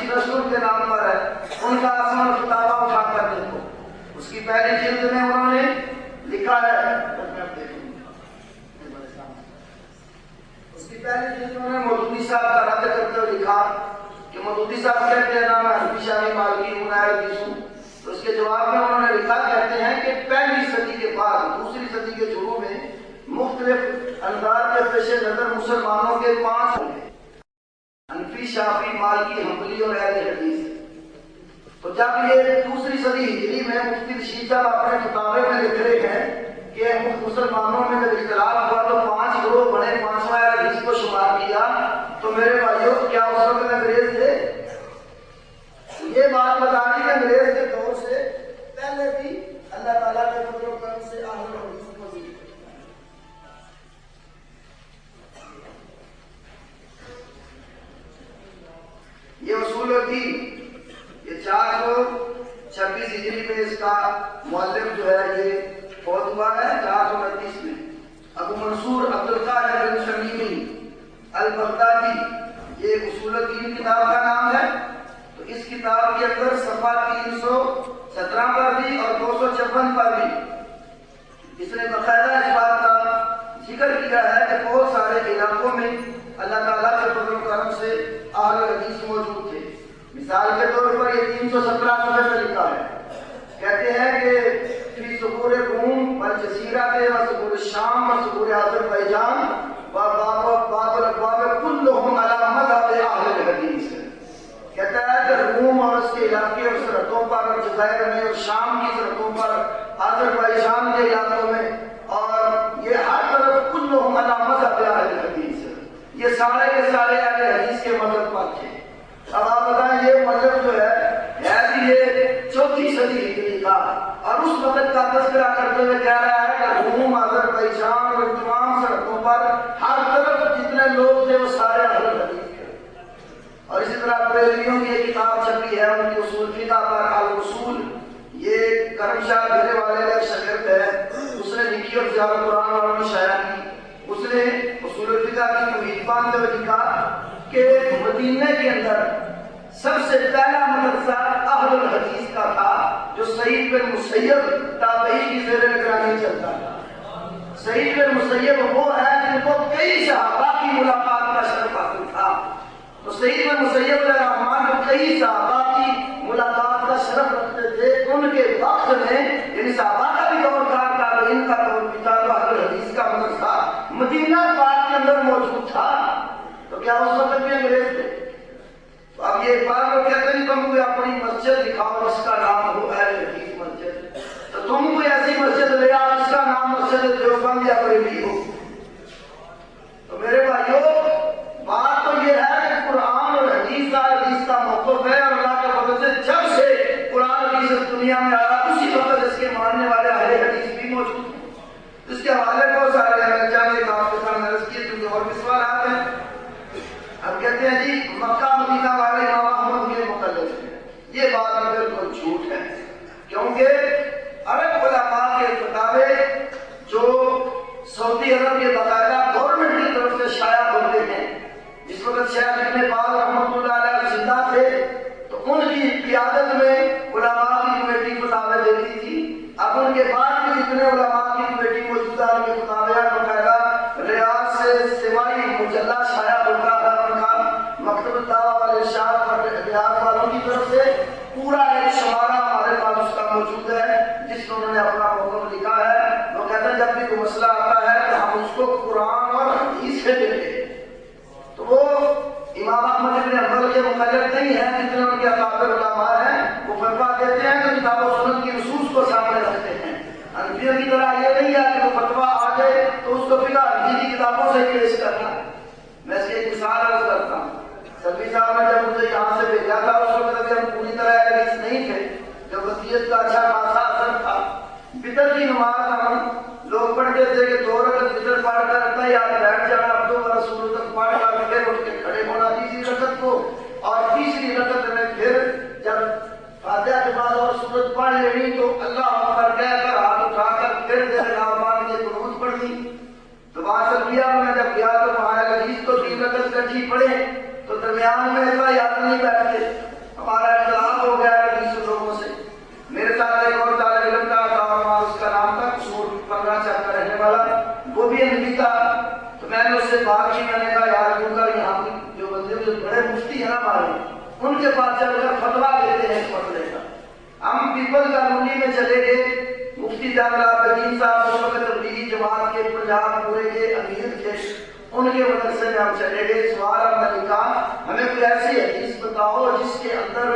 رسول کے نام پر ہے، ان کا اسم و کتابہ اٹھا کر دیکھو۔ اس کی پہلی جلد میں انہوں نے لکھا ہے، اس کی پہلی جلد میں انہوں نے مودودی صاحب کا رد کرتے ہوئے لکھا کہ مودودی صاحب کہتے ہیں نام ہے حنفی شافعی مالکی منیر حدیث ہوں، تو اس کے جواب میں انہوں نے لکھا، کہتے ہیں کہ پہلی صدی کے بعد دوسری صدی کے شروع میں مختلف انداز کے پیش نظر مسلمانوں کے 5 ہوئے، حنفی شافعی مالکی حنبلی اور اہل حدیث۔ تو جب یہ دوسری صدی ہجری میں مفتی رشید صاحب اپنے کتابیں میں لکھ رہے ہیں کہ مسلمانوں میں جب اختلاف ہوا تو 5 گروہ بنے، 5واں حدیث کو شمار کیا، تو میرے بھائیوں کیا اس وقت انگریز تھے؟ یہ بات بتا رہی ہے انگریز کے دور سے پہلے بھی اللہ تعالیٰ کے فضل و کرم سے اہل حدیث موجود ہے۔ یہ اصول الدین، یہ 426 ہجری میں اس کا مؤلف جو ہے یہ فوت ہوا ہے 429 میں۔ ابو منصور عبدالقاہر بن تمیمی البغدادی، یہ اصول الدین کتاب کا نام ہے، تو اس کتاب کے اندر صفحہ 317 پر بھی اور 256 پر بھی اس نے باقاعدہ اس بات کا ذکر کیا ہے کہ بہت سارے علاقوں میں اللہ تعالیٰ کے فضل و کرم سے اہل حدیث موجود تھے۔ مثال کے طور پر یہ 317 صفحے میں لکھا ہے، کہتے ہیں کہ فی ثغور روم والجزیرہ و ثغور الشام و ثغور آذربائیجان و باب الابواب کلہم علی مذہب اہل الحدیث۔ کہتا ہے کہ روم اور اس کے علاقے اور سرحدوں پر اور جزائر میں اور شام کی سرحدوں پر، آذربائیجان کے علاقوں میں، اور یہ ہر طرف کلہم علی مذہب اہل الحدیث، یہ سارے کے سارے اہل حدیث کے مذہب پر تھے۔ اب آپ بتائیں یہ مذہب جو ہے یہ 4تھی صدی ہجری کا، اور اس وقت کا تذکرہ کرتے ہوئے کہہ رہا ہے کہ روم، آذربائیجان اور تمام سرحدوں پر ہر طرف جتنے لوگ تھے وہ سارے اہل حدیث تھے۔ اور اسی طرح بریلویوں کی ایک کتاب چھپی ہے ان کی اصول فقہ پر، الاصول، یہ کرم شاہ گھرے والے کا شاگرد ہے، اس نے لکھی اور زیادہ قرآن والوں نے شائع کی۔ اس نے اصول فقہ کی توحید باندھتے ہوئے لکھا کہ مدینہ کے اندر سب سے پہلا مدرسہ اہل الحدیث کا تھا، جو سعید بن مسیب تابعی کی زیر نگرانی چلتا تھا۔ سعید بن مسیب وہ ہے جن کو کئی صحابہ کی ملاقات کا شرف حاصل تھا، تو سعید بن مسیب علیہ الرحمن جو کئی صحابہ کی ملاقات کا شرف رکھتے تھے، ان کے وقت میں یعنی صحابہ کا بھی دور تھا، تابعین کا دور بھی تھا، تو اہل حدیث کا مدرسہ مدینہ پاک کے اندر موجود تھا۔ تو کیا اس وقت بھی انگریز تھے؟ تو اب یہ بات لوگ کہتے ہیں تم کوئی اپنی مسجد دکھاؤ جس کا نام ہو اہل حدیث مسجد، تو تم کوئی ایسی مسجد لے آؤ جس کا نام مسجد دیوبند یا بریلی ہو۔ تو میرے بھائیوں بات تو یہ ہے کہ قرآن اور حدیث کا موقف ہے، اور اللہ کے فضل سے جب سے قرآن حدیث اس دنیا میں آیا اسی وقت اس کے ماننے والے اہل حدیث بھی موجود ہیں۔ اس کے حوالے بہت سارے ہیں، چاہے آپ کے سامنے عرض کیے کیونکہ اور بھی سوالات ہیں۔ اب کہتے ہیں جی مکہ مدینہ والے امام احمد کے مقلد ہیں، یہ بات بالکل جھوٹ ہے، کیونکہ عرب علماء کے فتاوے جو سعودی عرب کے باقاعدہ گورنمنٹ کی طرف سے شائع ہوتے ہیں، جس وقت شیخ ابن باز رحمۃ اللہ علیہ زندہ تھے تو ان کی قیادت میں علماء کی کمیٹی فتاوے دیتی تھی۔ اب ان کے بعد بھی جتنے علماء کی کمیٹی موجودہ ان کے فتاوے باقاعدہ ریاض سے سوائی مجلہ شائع ہوتا ہے، ان کا مکتب الدعوہ والارشاد اور ریاض والوں کی طرف سے پورا ایک شمارہ ہمارے پاس اس کا موجود ہے، جس میں انہوں نے اپنا موقف لکھا ہے۔ وہ کہتے ہیں جب بھی کوئی مسئلہ آتا ہے تو ہم اس کو قرآن اور حدیث سے دیتے ہیں، تو وہ امام احمد بن حنبل کے مقلد نہیں ہیں، جتنے ان کے اکابر علماء ہیں وہ فتویٰ دیتے ہیں تو کتاب و سنت کی نصوص کو سامنے رکھتے ہیں۔ حنفیوں کی طرح یہ نہیں ہے کہ وہ فتویٰ آ جائے تو اس کو فقہ حنفی کی کتابوں سے پیش کرنا۔ میں اس کی ایک مثال عرض کرتا ہوں، سلوی صاحب نے جب مجھے یہاں سے بھیجا تھا اس وقت ابھی ہم پوری طرح حدیث نہیں تھے، جب وصیت کا اچھا خاصا اثر تھا۔ فطر کی نماز ہم لوگ پڑھتے تھے کہ 2 رکعت فطر پڑھ کر تیار بیٹھ جانا، عبدو و رسول تک پڑھ کر پھر اٹھ کے کھڑے ہونا تیسری رکعت کو، اور تیسری رکعت میں پھر جب فاتحہ کے بعد اور سورت پڑھ لینی تو اللہ اکبر کہہ کر ہاتھ اٹھا کر پھر مان کے قنوت پڑھنی۔ تو وہاں سلویہ میں جب گیا تو وہاں حدیث تو 3 رکعت کٹھی پڑھے تو درمیان میں ایسا یاد نہیں بیٹھتے، ہمارا اختلاف ہو گیا حدیث لوگوں سے. میرے ساتھ ایک اور طالب علم تھا اور اس کا نام تھا قصور 15 چک کا رہنے والا, وہ بھی انبی تھا. تو میں نے اس سے بات کی, میں نے کہا یار کیوں کر یہاں جو بندے جو بڑے مفتی ہیں نا ہمارے, ان کے پاس چل کر فتوا دیتے ہیں اس مسئلے کا. ہم پیپل کالونی میں چلے گئے, مفتی جامع الدین صاحب اس وقت تبلیغی جماعت کے پنجاب پورے کے امیر تھے, ان کے مدرسے میں ہم چلے گئے. سوال ہم نے لکھا ہمیں کوئی ایسی حدیث بتاؤ جس کے اندر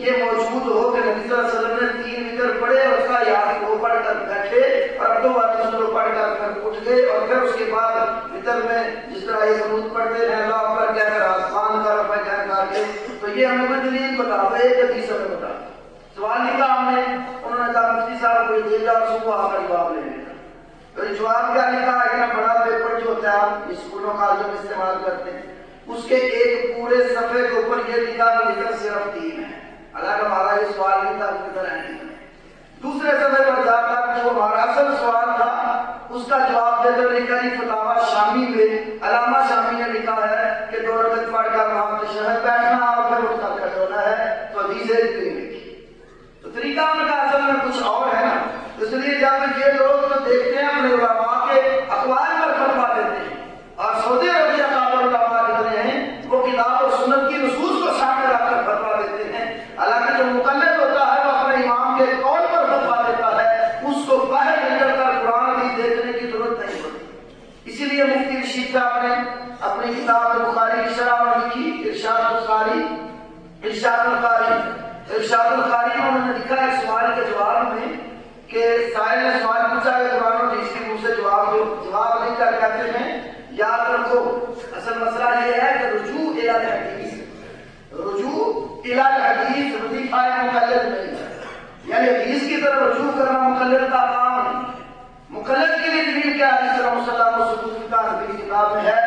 یہ موجود ہو کہ نبی صلی اللہ علیہ وسلم نے 3 وتر پڑھے اور اس کا یاد کو پڑھ کر بیٹھے اور اب 2 بار کو پڑھ کر اٹھ گئے اور پھر اس کے بعد وتر میں جس طرح یہ درود پڑھتے ہیں اللہ اکبر کہہ کر آسمان کا رفع کر کے, تو یہ ہمیں کوئی دلیل بتاؤ, ایک حدیث ہمیں بتاؤ. سوال لکھا ہم نے, انہوں نے کہا مفتی صاحب کوئی دے جا صبح آ کر جواب لے لینا. تو جواب کیا لکھا, اتنا بڑا پیپر جو ہوتا ہے آپ اسکولوں کالجوں میں استعمال کرتے ہیں, اس کے ایک پورے صفحے کے اوپر یہ لکھا کہ وتر صرف 3 ہے. حالانکہ ہمارا یہ سوال نہیں تھا وتر ہے نہیں. دوسرے صفحے پر جا کر جو ہمارا اصل سوال تھا اس کا جواب دے کر لکھا فتاوی شامی میں علامہ شامی نے لکھا ہے کہ 2 رکعت پڑھ کر وہاں تشہد بیٹھنا اور پھر اٹھ کر کھڑے ہونا ہے. تو حدیث ایک نہیں لکھی. تو طریقہ ان کا اصل میں کچھ اور ہے نا, اس لیے جب یہ لوگ جو دیکھتے ہیں اپنے علماء کے اقوال پر فتوا دیتے ہیں اور سعودی عربیہ کا علماء جتنے ہیں وہ کتاب اور سنت کی نصوص کو سامنے رکھ کر فتوا دیتے ہیں. حالانکہ جو مقلد ہوتا ہے وہ اپنے امام کے قول پر فتوا دیتا ہے, اس کو باہر نکل کر قرآن بھی دیکھنے کی ضرورت نہیں ہوتی. اسی لیے مفتی رشید صاحب نے اپنی کتاب بخاری کی شرح میں لکھی ارشاد القاری میں انہوں نے لکھا ایک سوال کے جواب میں کہ سائل نے سوال پوچھا کہ قرآن اور حدیث کے منہ سے جواب نہیں کر کہتے ہیں یاد رکھو اصل مسئلہ یہ ہے کہ رجوع الی الحدیث وظیفہ مقلد نہیں ہے. یعنی حدیث کی طرف رجوع کرنا مقلد کا کام نہیں. مقلد کے لیے دلیل کیا ہے؟ جس طرح مسلم وصدوق کی کتاب میں ہے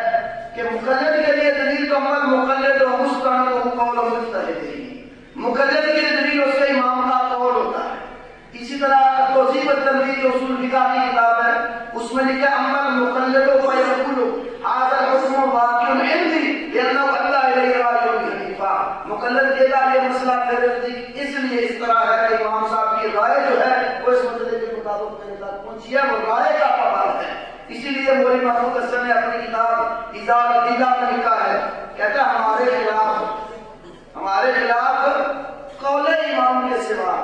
کہ مقلد کے لیے دلیل تو عمل مقلد و مستند و قول و مجتہد ہے. مقلد کے لیے دلیل اس کے امام کا قول ہوتا ہے. اسی طرح توضیح التنویر اصول فقہ کی کتاب ہے, اس میں لکھا عمل مقلد و فیقول هذا الحكم واقع عندي لانه الله اليه راجع حنیفہ. مقلد کے لیے یہ مسئلہ میرے نزدیک اس لیے اس طرح ہے کہ امام صاحب کی رائے جو ہے وہ اس مسئلے کے مطابق میرے تک پہنچی ہے, وہ رائے کا پابند ہے. اسی لیے مولوی محمود حسن نے اپنی کتاب ایزار الدیدہ میں لکھا ہے, کہتا ہے ہمارے خلاف قول امام کے سوا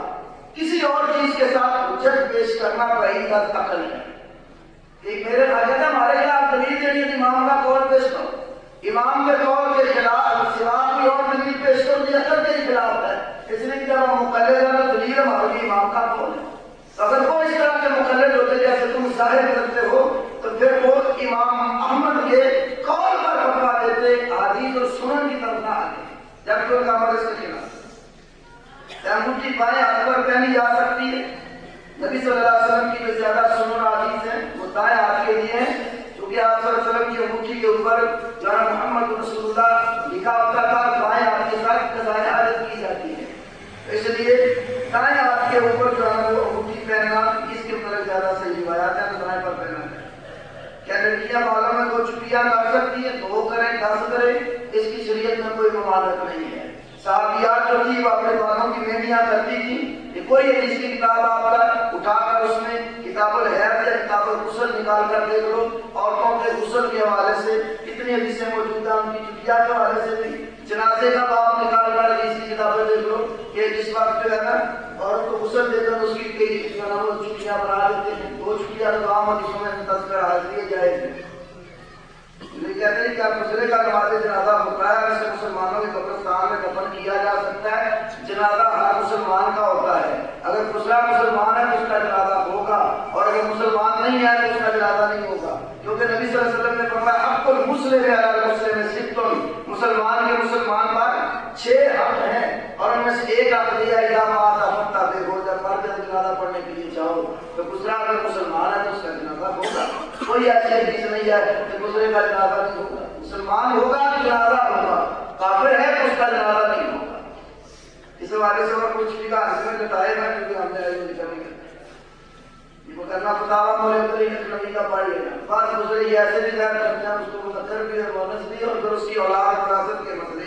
کسی اور چیز کے ساتھ حجت پیش کرنا بعید از عقل ہے. ایک میرے بھائی نے ہمارے خلاف دلیل دینی ہے امام کا قول پیش کرو, امام کے قول کے خلاف سوا کوئی اور دلیل پیش کرو یہ عقل کے خلاف ہے. اس لیے جب ہم مقلد ہیں تو دلیل ہمارے امام کا قول ہے. اگر وہ اس طرح کے مقلد ہوتے جیسے تم ظاہر کرتے ہو تو پھر وہ امام احمد کے قول پر فتوا دیتے, حدیث اور سنن کی طرف نہ آتے. جب کوئی کام اس کے خلاف انگوٹھی بائیں ہاتھ پر پہنی جا سکتی ہے. نبی صلی اللہ علیہ وسلم کی جو زیادہ سنن حدیث ہیں وہ دائیں ہاتھ کے لیے ہیں, کیونکہ آپ صلی اللہ علیہ وسلم کی انگوٹھی کے اوپر جو ہے محمد رسول اللہ لکھا ہوتا تھا, بائیں ہاتھ کے ساتھ قضائے حاجت کی جاتی ہے. اس لیے دائیں ہاتھ کے اوپر جو ہے وہ انگوٹھی پہننا اس کے اوپر زیادہ صحیح روایات ہے, تو دائیں پر پہننا ہے. کیا لڑکیاں بالوں میں 2 چٹیاں کر سکتی ہیں؟ 2 کریں 10 کریں, اس کی شریعت میں کوئی ممانعت نہیں ہے. صحابیات جو تھی وہ اپنے بالوں کی مہندیاں کرتی تھی. یہ کوئی حدیث کی کتاب آپ کا اٹھا کر اس میں کتاب الحیض یا کتاب الغسل نکال کر دیکھ لو, عورتوں کے غسل کے حوالے سے کتنی حدیثیں موجود ہیں, ان کی چٹیاں کے حوالے سے بھی. جنازے کا باب نکال کر حدیث کی کتابیں دیکھ لو کہ جس وقت جو ہے نا عورت کو غسل دے کر اس کی کئی جو ہے نا وہ چٹیاں بنا دیتے ہیں. 2 چٹیاں تو عام حدیثوں میں تذکرہ حاضری جائز ہے. یہ کہتے ہیں کہ آپ مسئلے کا نماز جنازہ ہوتا ہے, اسے مسلمانوں کے قبرستان میں دفن کیا جا سکتا ہے. جنازہ ہر مسلمان کا ہوتا ہے. اگر دوسرا مسلمان ہے تو اس کا جنازہ ہوگا, اور اگر مسلمان نہیں ہے تو اس کا جنازہ نہیں ہوگا, کیونکہ نبی صلی اللہ علیہ وسلم نے فرمایا حق المسلم علی المسلم ست, مسلمان کے مسلمان پر 6 حق ہیں اور ان میں سے ایک حق دیا اذا مات فتح بے ہو, جب مر جب جنازہ پڑھنے کے لیے جاؤ تو دوسرا اگر مسلمان ہے تو اس کا جنازہ ہوگا. کوئی ایسی حدیث نہیں ہے کہ دوسرے کا جنازہ نہیں ہوگا. مسلمان ہوگا تو جنازہ ہوگا, کافر ہے تو اس کا جنازہ نہیں ہوگا. اس حوالے سے اور کچھ بھی کا حاصل بتائے گا کیونکہ ہم نے ایسے نکلیں گے یہ کرنا فتاوا مولوی نبی کا پڑھ لینا. بات گزری ایسے بھی ظاہر کرتے ہیں اس کو مذکر بھی اور مؤنث بھی, اور پھر اس کی اولاد وراثت کے مسئلے